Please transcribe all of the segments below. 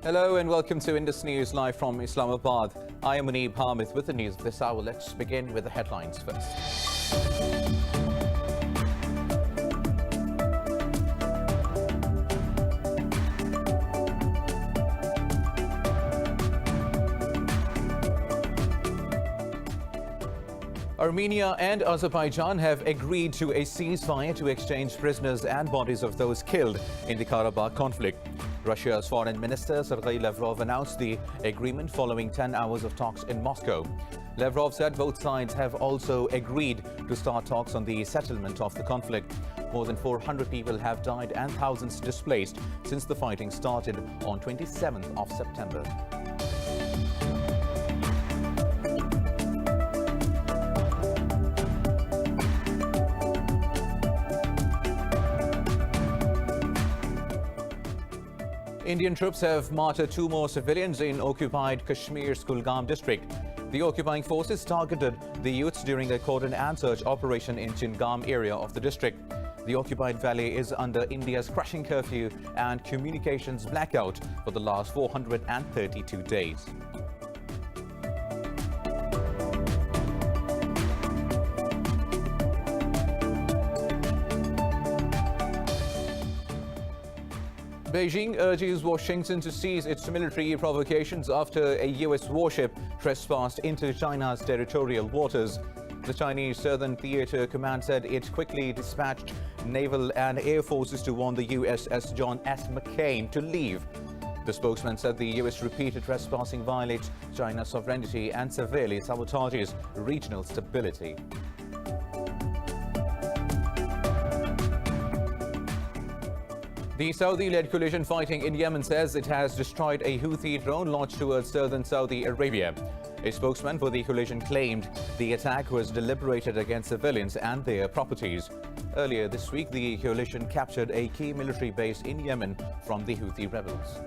Hello and welcome to Indus News live from Islamabad. I am Muneeb Hamid with the news of this hour. Let's begin with the headlines first. Armenia and Azerbaijan have agreed to a ceasefire to exchange prisoners and bodies of those killed in the Karabakh conflict. Russia's Foreign Minister Sergei Lavrov announced the agreement following 10 hours of talks in Moscow. Lavrov said both sides have also agreed to start talks on the settlement of the conflict. More than 400 people have died and thousands displaced since the fighting started on 27th of September. Indian troops have martyred 2 more civilians in occupied Kashmir's Kulgam district. The occupying forces targeted the youths during a cordon and search operation in Chingam area of the district. The occupied valley is under India's crushing curfew and communications blackout for the last 432 days. Beijing urges Washington to cease its military provocations after a U.S. warship trespassed into China's territorial waters. The Chinese Southern Theater Command said it quickly dispatched naval and air forces to warn the USS John S. McCain to leave. The spokesman said the U.S. repeated trespassing violates China's sovereignty and severely sabotages regional stability. The Saudi-led coalition fighting in Yemen says it has destroyed a Houthi drone launched towards southern Saudi Arabia. A spokesman for the coalition claimed the attack was deliberated against civilians and their properties. Earlier this week, the coalition captured a key military base in Yemen from the Houthi rebels.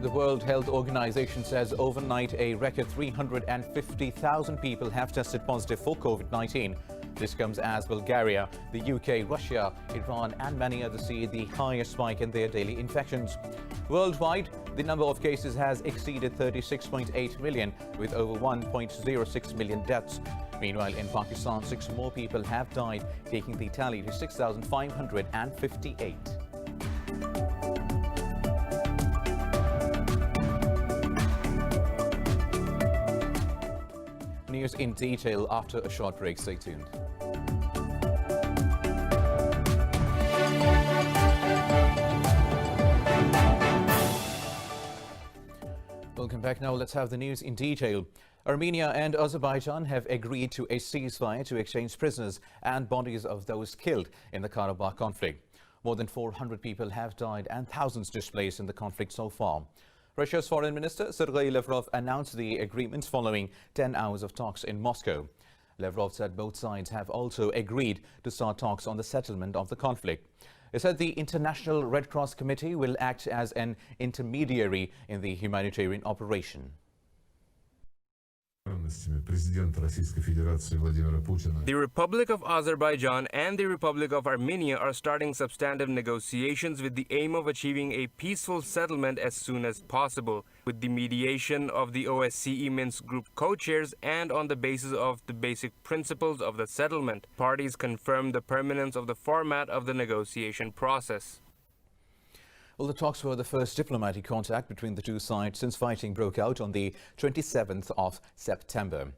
The World Health Organization says overnight a record 350,000 people have tested positive for COVID-19. This comes as Bulgaria, the UK, Russia, Iran and many others see the highest spike in their daily infections. Worldwide, the number of cases has exceeded 36.8 million with over 1.06 million deaths. Meanwhile, in Pakistan, 6 more people have died, taking the tally to 6,558. News in detail after a short break. Stay tuned. Welcome back. Now let's have the news in detail. Armenia and Azerbaijan have agreed to a ceasefire to exchange prisoners and bodies of those killed in the Karabakh conflict. More than 400 people have died and thousands displaced in the conflict so far. Russia's Foreign Minister Sergei Lavrov announced the agreement following 10 hours of talks in Moscow. Lavrov said both sides have also agreed to start talks on the settlement of the conflict. He said the International Red Cross Committee will act as an intermediary in the humanitarian operation. The Republic of Azerbaijan and the Republic of Armenia are starting substantive negotiations with the aim of achieving a peaceful settlement as soon as possible, with the mediation of the OSCE Minsk Group co-chairs and on the basis of the basic principles of the settlement. Parties confirmed the permanence of the format of the negotiation process. Well, the talks were the first diplomatic contact between the two sides since fighting broke out on the 27th of September.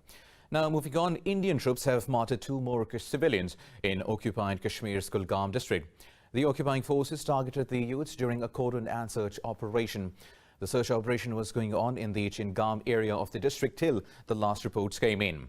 Now, moving on, Indian troops have martyred 2 more civilians in occupied Kashmir's Kulgam district. The occupying forces targeted the youths during a cordon and search operation. The search operation was going on in the Chingam area of the district till the last reports came in.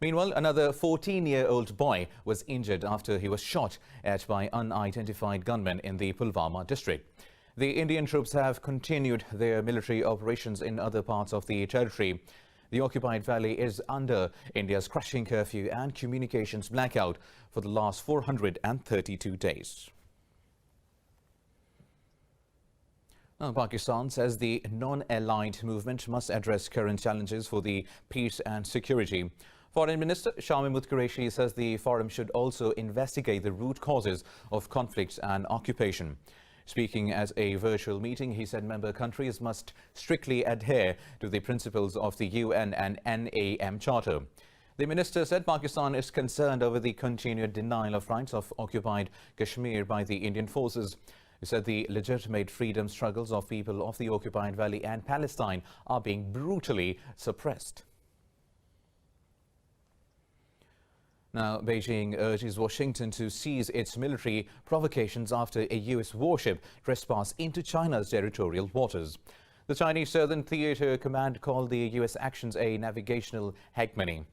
Meanwhile, another 14-year-old boy was injured after he was shot at by unidentified gunmen in the Pulwama district. The Indian troops have continued their military operations in other parts of the territory. The occupied valley is under India's crushing curfew and communications blackout for the last 432 days. Now, Pakistan says the non-aligned movement must address current challenges for the peace and security. Foreign Minister Shah Mahmood Qureshi says the forum should also investigate the root causes of conflicts and occupation. Speaking at a virtual meeting, he said member countries must strictly adhere to the principles of the UN and NAM Charter. The minister said Pakistan is concerned over the continued denial of rights of occupied Kashmir by the Indian forces. He said the legitimate freedom struggles of people of the occupied valley and Palestine are being brutally suppressed. Now, Beijing urges Washington to cease its military provocations after a U.S. warship trespassed into China's territorial waters. The Chinese Southern Theater Command called the U.S. actions a navigational hegemony.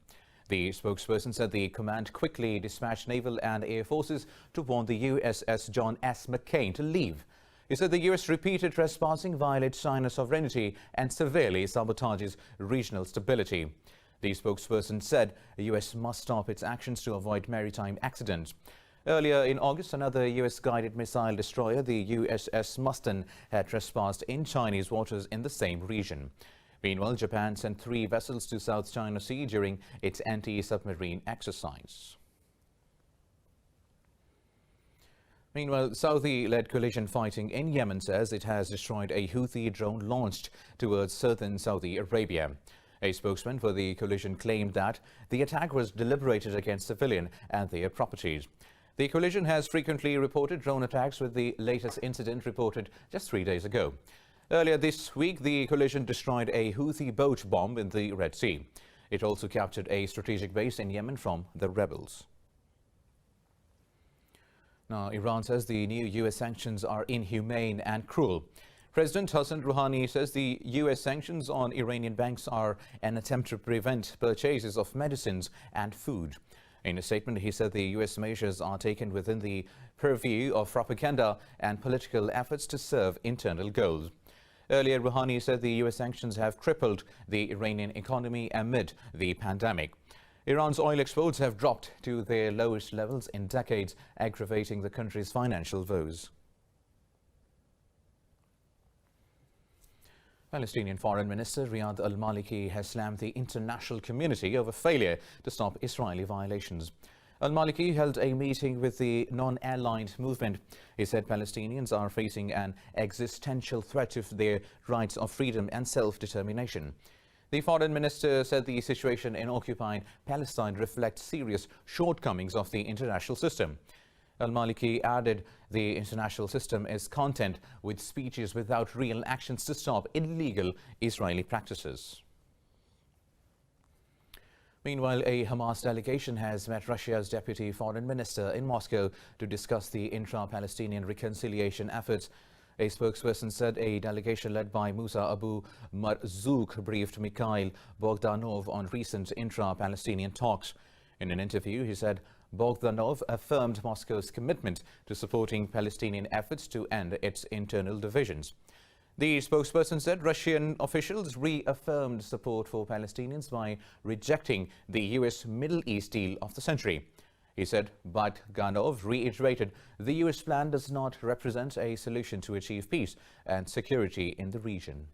The spokesperson said the command quickly dispatched naval and air forces to warn the USS John S. McCain to leave. He said the U.S. repeated trespassing violates China's sovereignty and severely sabotages regional stability. The spokesperson said the U.S. must stop its actions to avoid maritime accidents. Earlier in August, another U.S. guided missile destroyer, the USS Mustin, had trespassed in Chinese waters in the same region. Meanwhile, Japan sent 3 vessels to South China Sea during its anti-submarine exercise. Meanwhile, Saudi-led coalition fighting in Yemen says it has destroyed a Houthi drone launched towards southern Saudi Arabia. A spokesman for the coalition claimed that the attack was deliberated against civilian and their properties. The coalition has frequently reported drone attacks, with the latest incident reported just 3 days ago. Earlier this week, the coalition destroyed a Houthi boat bomb in the Red Sea. It also captured a strategic base in Yemen from the rebels. Now, Iran says the new U.S. sanctions are inhumane and cruel. President Hassan Rouhani says the U.S. sanctions on Iranian banks are an attempt to prevent purchases of medicines and food. In a statement, he said the U.S. measures are taken within the purview of propaganda and political efforts to serve internal goals. Earlier, Rouhani said the U.S. sanctions have crippled the Iranian economy amid the pandemic. Iran's oil exports have dropped to their lowest levels in decades, aggravating the country's financial woes. Palestinian Foreign Minister Riyad al-Maliki has slammed the international community over failure to stop Israeli violations. Al-Maliki held a meeting with the non-aligned movement. He said Palestinians are facing an existential threat to their rights of freedom and self-determination. The foreign minister said the situation in occupied Palestine reflects serious shortcomings of the international system. Al-Maliki added the international system is content with speeches without real actions to stop illegal Israeli practices. Meanwhile, a Hamas delegation has met Russia's deputy foreign minister in Moscow to discuss the intra-Palestinian reconciliation efforts. A spokesperson said a delegation led by Musa Abu Marzouk briefed Mikhail Bogdanov on recent intra-Palestinian talks. In an interview, he said Bogdanov affirmed Moscow's commitment to supporting Palestinian efforts to end its internal divisions. The spokesperson said Russian officials reaffirmed support for Palestinians by rejecting the U.S. Middle East deal of the century. He said Bogdanov reiterated the U.S. plan does not represent a solution to achieve peace and security in the region.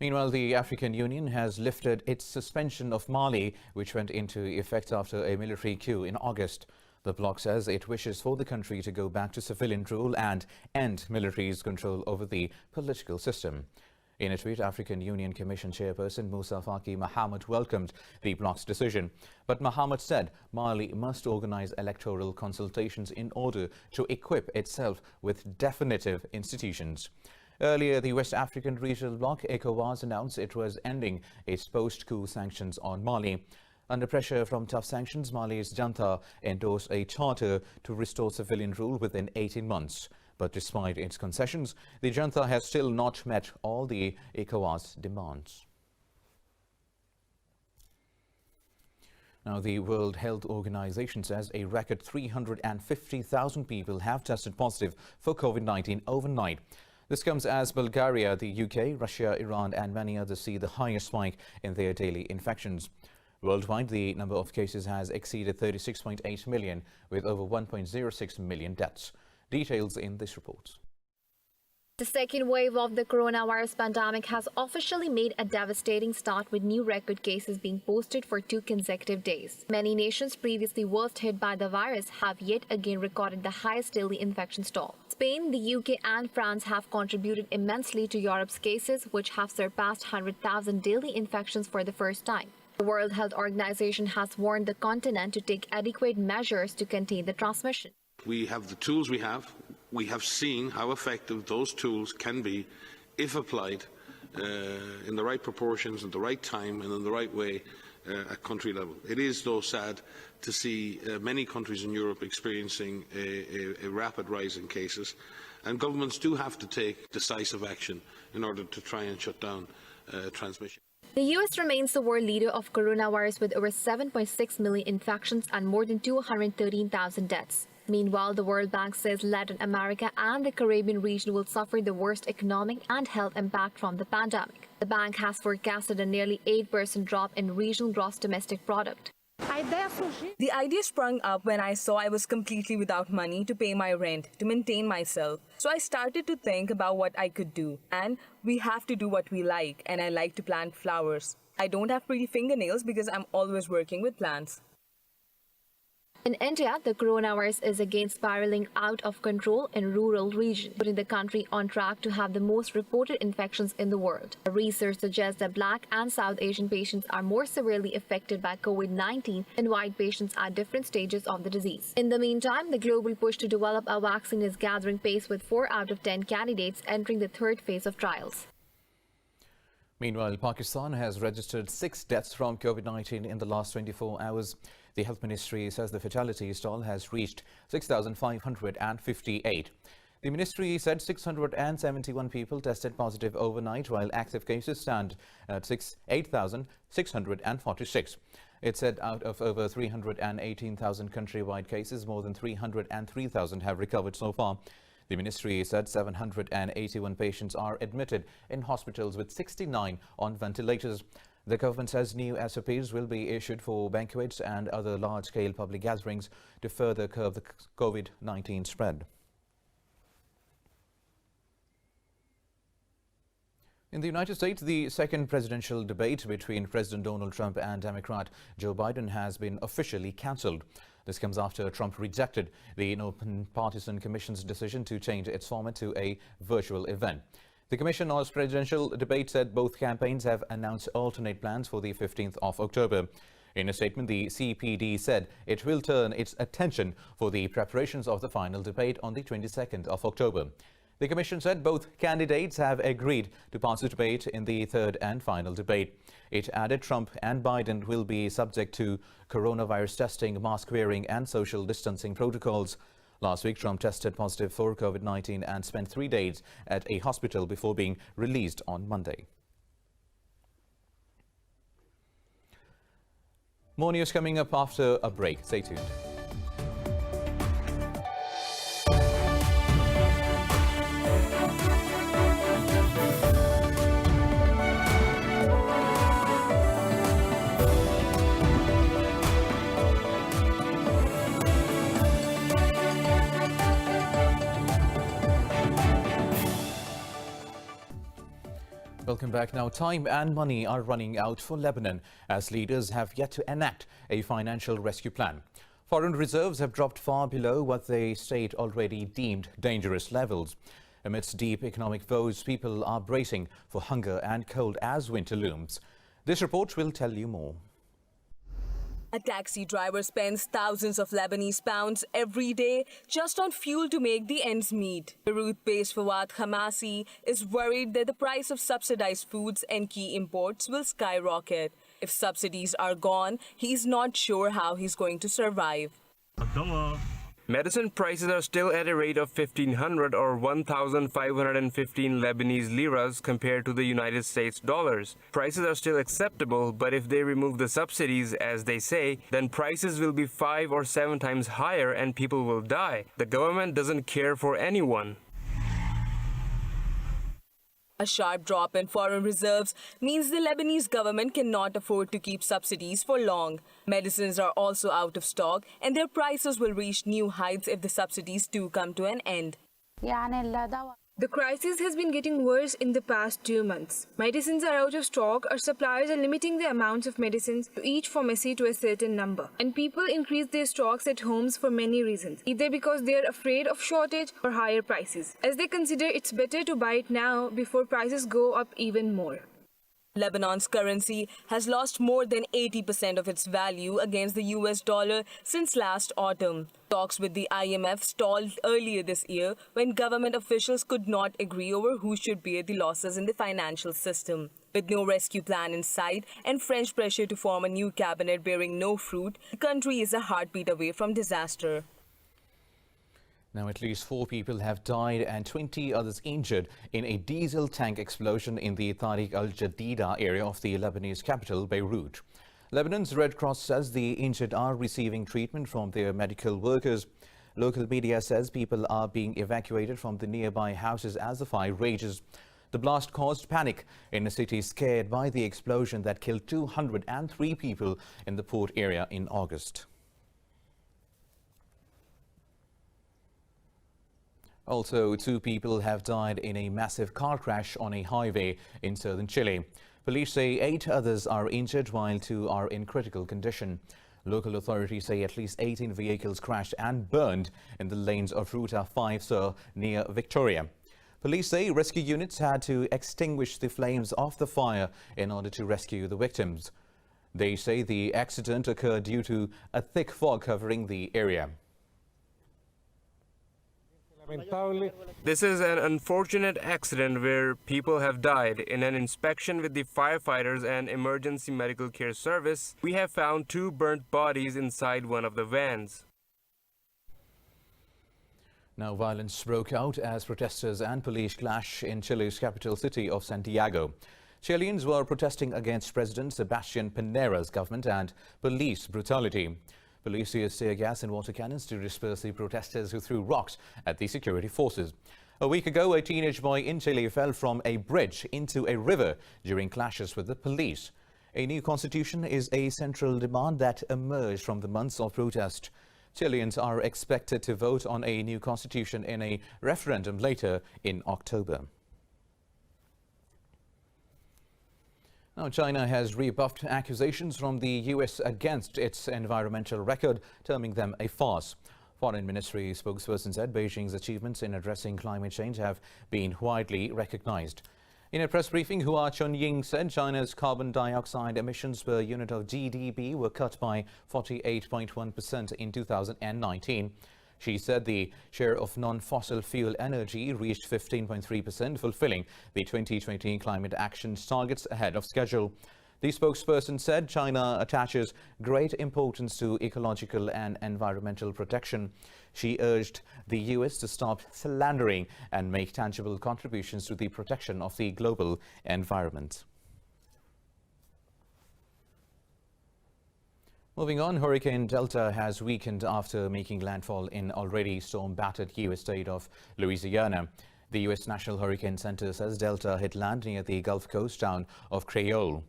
Meanwhile, the African Union has lifted its suspension of Mali, which went into effect after a military coup in August. The bloc says it wishes for the country to go back to civilian rule and end military's control over the political system. In a tweet, African Union Commission Chairperson Moussa Faki Mahamat welcomed the bloc's decision. But Mahamat said Mali must organize electoral consultations in order to equip itself with definitive institutions. Earlier, the West African Regional Bloc, ECOWAS, announced it was ending its post-coup sanctions on Mali. Under pressure from tough sanctions, Mali's junta endorsed a charter to restore civilian rule within 18 months. But despite its concessions, the junta has still not met all the ECOWAS demands. Now, the World Health Organization says a record 350,000 people have tested positive for COVID-19 overnight. This comes as Bulgaria, the UK, Russia, Iran and many others see the highest spike in their daily infections. Worldwide, the number of cases has exceeded 36.8 million, with over 1.06 million deaths. Details in this report. The second wave of the coronavirus pandemic has officially made a devastating start, with new record cases being posted for 2 consecutive days. Many nations previously worst hit by the virus have yet again recorded the highest daily infection toll. Spain, the UK and France have contributed immensely to Europe's cases, which have surpassed 100,000 daily infections for the first time. The World Health Organization has warned the continent to take adequate measures to contain the transmission. We have the tools we have. We have seen how effective those tools can be if applied in the right proportions, at the right time and in the right way at country level. It is, though, sad to see many countries in Europe experiencing a rapid rise in cases, and governments do have to take decisive action in order to try and shut down transmission. The US remains the world leader of coronavirus with over 7.6 million infections and more than 213,000 deaths. Meanwhile, the World Bank says Latin America and the Caribbean region will suffer the worst economic and health impact from the pandemic. The bank has forecasted a nearly 8% drop in regional gross domestic product. The idea sprung up when I saw I was completely without money to pay my rent, to maintain myself. So I started to think about what I could do. And we have to do what we like, and I like to plant flowers. I don't have pretty fingernails because I'm always working with plants. In India, the coronavirus is again spiraling out of control in rural regions, putting the country on track to have the most reported infections in the world. Research suggests that Black and South Asian patients are more severely affected by COVID-19 than white patients at different stages of the disease. In the meantime, the global push to develop a vaccine is gathering pace, with 4 out of 10 candidates entering the third phase of trials. Meanwhile, Pakistan has registered 6 deaths from COVID-19 in the last 24 hours. The Health Ministry says the fatality toll has reached 6,558. The ministry said 671 people tested positive overnight, while active cases stand at 8,646. It said out of over 318,000 countrywide cases, more than 303,000 have recovered so far. The ministry said 781 patients are admitted in hospitals, with 69 on ventilators. The government says new SOPs will be issued for banquets and other large-scale public gatherings to further curb the COVID-19 spread. In the United States, the second presidential debate between President Donald Trump and Democrat Joe Biden has been officially cancelled. This comes after Trump rejected the Independent Partisan Commission's decision to change its format to a virtual event. The Commission on Presidential Debate said both campaigns have announced alternate plans for the 15th of October. In a statement, the CPD said it will turn its attention for the preparations of the final debate on the 22nd of October. The Commission said both candidates have agreed to participate in the third and final debate. It added Trump and Biden will be subject to coronavirus testing, mask wearing and social distancing protocols. Last week, Trump tested positive for COVID-19 and spent 3 days at a hospital before being released on Monday. More news coming up after a break. Stay tuned. Welcome back. Now, time and money are running out for Lebanon as leaders have yet to enact a financial rescue plan. Foreign reserves have dropped far below what the state already deemed dangerous levels. Amidst deep economic woes, people are bracing for hunger and cold as winter looms. This report will tell you more. A taxi driver spends thousands of Lebanese pounds every day just on fuel to make the ends meet. Beirut-based Fawad Hamasi is worried that the price of subsidized foods and key imports will skyrocket. If subsidies are gone, he's not sure how he's going to survive. Medicine prices are still at a rate of 1,500 or 1,515 Lebanese liras compared to the United States dollars. Prices are still acceptable, but if they remove the subsidies, as they say, then prices will be 5 or 7 times higher and people will die. The government doesn't care for anyone. A sharp drop in foreign reserves means the Lebanese government cannot afford to keep subsidies for long. Medicines are also out of stock, and their prices will reach new heights if the subsidies do come to an end. The crisis has been getting worse in the past 2 months. Medicines are out of stock, or suppliers are limiting the amounts of medicines to each pharmacy to a certain number. And people increase their stocks at homes for many reasons, either because they are afraid of shortage or higher prices, as they consider it's better to buy it now before prices go up even more. Lebanon's currency has lost more than 80% of its value against the US dollar since last autumn. Talks with the IMF stalled earlier this year when government officials could not agree over who should bear the losses in the financial system. With no rescue plan in sight and French pressure to form a new cabinet bearing no fruit, the country is a heartbeat away from disaster. Now, at least 4 people have died and 20 others injured in a diesel tank explosion in the Tariq al-Jadida area of the Lebanese capital, Beirut. Lebanon's Red Cross says the injured are receiving treatment from their medical workers. Local media says people are being evacuated from the nearby houses as the fire rages. The blast caused panic in a city scared by the explosion that killed 203 people in the port area in August. Also, 2 people have died in a massive car crash on a highway in southern Chile. Police say 8 others are injured while 2 are in critical condition. Local authorities say at least 18 vehicles crashed and burned in the lanes of Ruta 5 Sur near Victoria. Police say rescue units had to extinguish the flames of the fire in order to rescue the victims. They say the accident occurred due to a thick fog covering the area. This is an unfortunate accident where people have died. In an inspection with the firefighters and emergency medical care service, we have found 2 burnt bodies inside one of the vans. Now, violence broke out as protesters and police clash in Chile's capital city of Santiago. Chileans were protesting against President Sebastián Piñera's government and police brutality. Police used tear gas and water cannons to disperse the protesters who threw rocks at the security forces. A week ago, a teenage boy in Chile fell from a bridge into a river during clashes with the police. A new constitution is a central demand that emerged from the months of protest. Chileans are expected to vote on a new constitution in a referendum later in October. Now, China has rebuffed accusations from the US against its environmental record, terming them a farce. Foreign Ministry spokesperson said Beijing's achievements in addressing climate change have been widely recognized. In a press briefing, Hua Chunying said China's carbon dioxide emissions per unit of GDP were cut by 48.1% in 2019. She said the share of non-fossil fuel energy reached 15.3%, fulfilling the 2020 climate action targets ahead of schedule. The spokesperson said China attaches great importance to ecological and environmental protection. She urged the US to stop slandering and make tangible contributions to the protection of the global environment. Moving on, Hurricane Delta has weakened after making landfall in already storm-battered U.S. state of Louisiana. The U.S. National Hurricane Center says Delta hit land near the Gulf Coast town of Creole.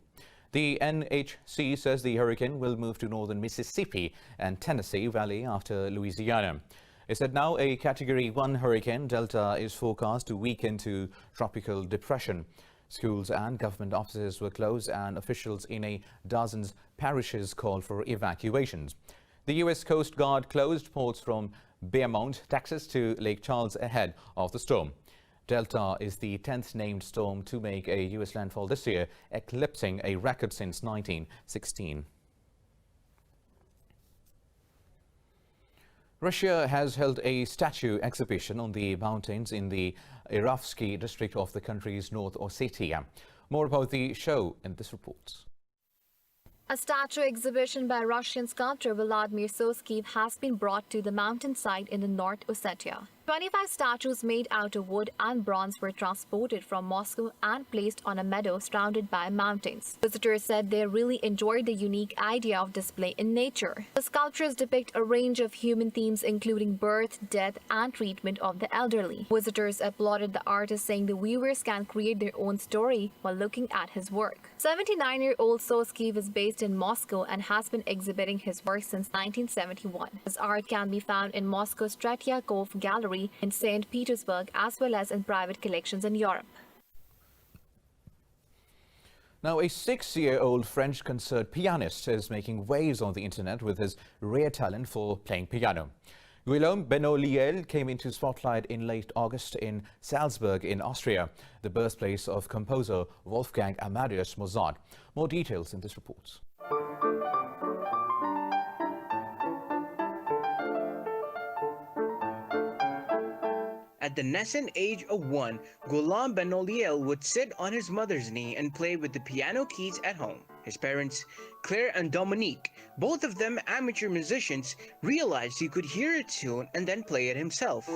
The NHC says the hurricane will move to northern Mississippi and Tennessee Valley after Louisiana. It said now a Category 1 hurricane, Delta is forecast to weaken to tropical depression. Schools and government offices were closed and officials in a dozen parishes called for evacuations. The U.S. Coast Guard closed ports from Beaumont, Texas to Lake Charles ahead of the storm. Delta is the 10th named storm to make a U.S. landfall this year, eclipsing a record since 1916. Russia has held a statue exhibition on the mountains in the Iravsky district of the country's North Ossetia. More about the show in this report. A statue exhibition by Russian sculptor Vladimir Soskiv has been brought to the mountainside in the North Ossetia. 25 statues made out of wood and bronze were transported from Moscow and placed on a meadow surrounded by mountains. Visitors said they really enjoyed the unique idea of display in nature. The sculptures depict a range of human themes including birth, death, and treatment of the elderly. Visitors applauded the artist, saying the viewers can create their own story while looking at his work. 79-year-old Soskiv is based in Moscow and has been exhibiting his work since 1971. His art can be found in Moscow's Tretiakov Gallery Gallery in St. Petersburg as well as in private collections in Europe. Now, a 6-year-old French concert pianist is making waves on the internet with his rare talent for playing piano. Guillaume Benoliel came into spotlight in late August in Salzburg in Austria, the birthplace of composer Wolfgang Amadeus Mozart. More details in this report. At the nascent age of 1, Guillaume Benoliel would sit on his mother's knee and play with the piano keys at home. His parents, Claire and Dominique, both of them amateur musicians, realized he could hear a tune and then play it himself.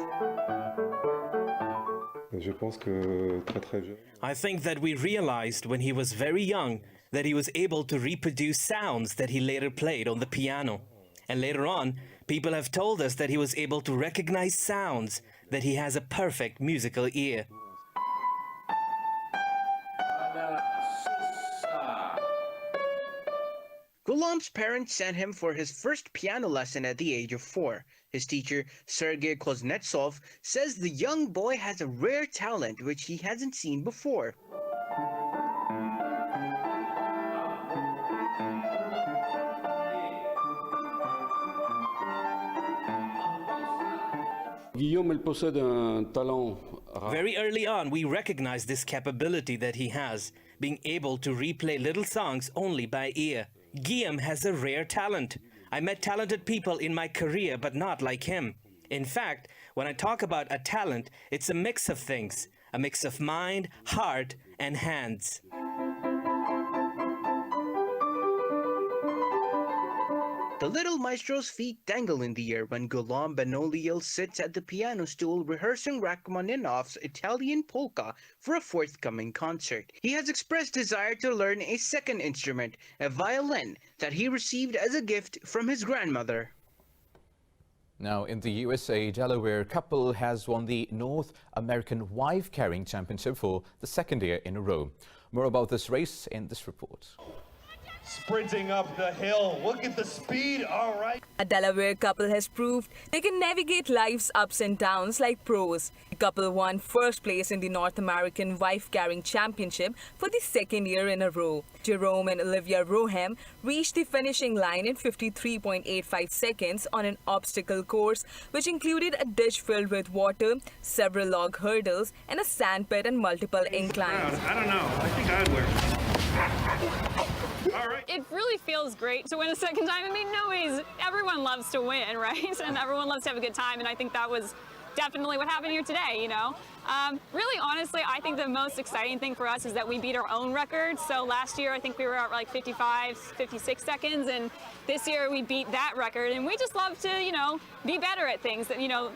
I think that we realized when he was very young that he was able to reproduce sounds that he later played on the piano. And later on, people have told us that he was able to recognize sounds, that he has a perfect musical ear. Guillaume's parents sent him for his first piano lesson at the age of 4. His teacher, Sergei Kuznetsov, says the young boy has a rare talent which he hasn't seen before. Very early on, we recognized this capability that he has, being able to replay little songs only by ear. Guillaume has a rare talent. I met talented people in my career, but not like him. In fact, when I talk about a talent, it's a mix of things, a mix of mind, heart, and hands. The little maestro's feet dangle in the air when Guillaume Benoliel sits at the piano stool rehearsing Rachmaninoff's Italian polka for a forthcoming concert. He has expressed desire to learn a second instrument, a violin, that he received as a gift from his grandmother. Now, in the USA, Delaware couple has won the North American Wife Carrying Championship for the second year in a row. More about this race in this report. Sprinting up the hill. Look at the speed. All right. A Delaware couple has proved they can navigate life's ups and downs like pros. The couple won first place in the North American Wife Carrying Championship for the second year in a row. Jerome and Olivia Roham reached the finishing line in 53.85 seconds on an obstacle course, which included a ditch filled with water, several log hurdles, and a sandpit and multiple inclines. I don't know. I think I'd wear it. All right. It really feels great to win a second time. I mean, everyone loves to win, right? And everyone loves to have a good time, and I think that was definitely what happened here today, you know. Really, honestly, I think the most exciting thing for us is that we beat our own record. So last year, I think we were at like 55, 56 seconds, and this year we beat that record. And we just love to, you know, be better at things, that, you know,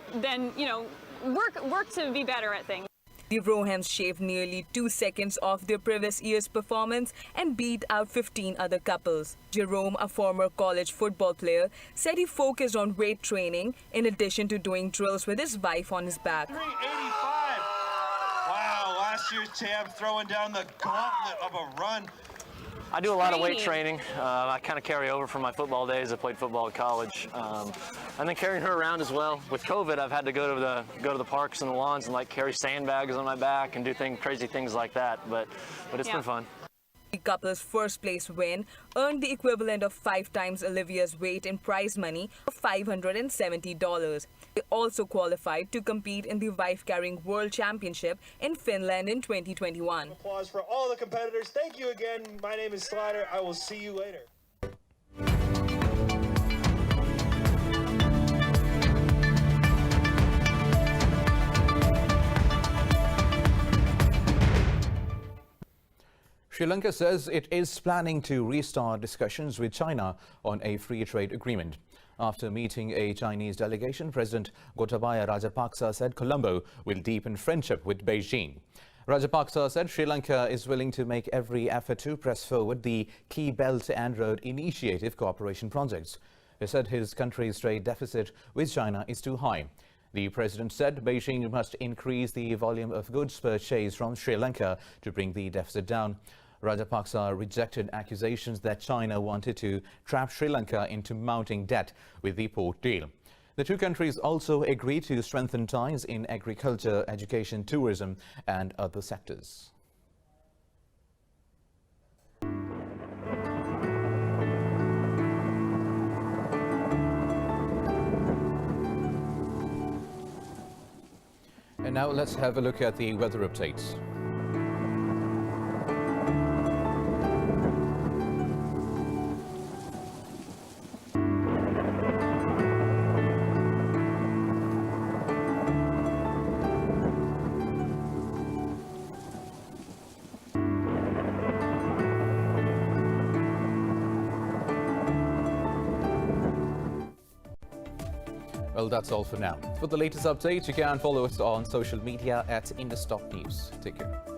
work to be better at things. The Rohams shaved nearly 2 seconds off their previous year's performance and beat out 15 other couples. Jerome, a former college football player, said he focused on weight training in addition to doing drills with his wife on his back. 385. Wow, last year's champ throwing down the gauntlet of a run. I do a lot of weight training. I kind of carry over from my football days. I played football at college. And then carrying her around as well. With COVID, I've had to go to the parks and the lawns and like carry sandbags on my back and do crazy things like that. But it's been fun. The couple's first place win earned the equivalent of 5 times Olivia's weight in prize money of $570. They also qualified to compete in the Wife Carrying World Championship in Finland in 2021. Applause for all the competitors. Thank you again. My name is Slider. I will see you later. Sri Lanka says it is planning to restart discussions with China on a free trade agreement. After meeting a Chinese delegation, President Gotabaya Rajapaksa said Colombo will deepen friendship with Beijing. Rajapaksa said Sri Lanka is willing to make every effort to press forward the Key Belt and Road Initiative cooperation projects. He said his country's trade deficit with China is too high. The president said Beijing must increase the volume of goods purchased from Sri Lanka to bring the deficit down. Rajapaksa rejected accusations that China wanted to trap Sri Lanka into mounting debt with the port deal. The two countries also agreed to strengthen ties in agriculture, education, tourism and other sectors. And now let's have a look at the weather updates. Well, that's all for now. For the latest updates, you can follow us on social media at Indus News. Take care.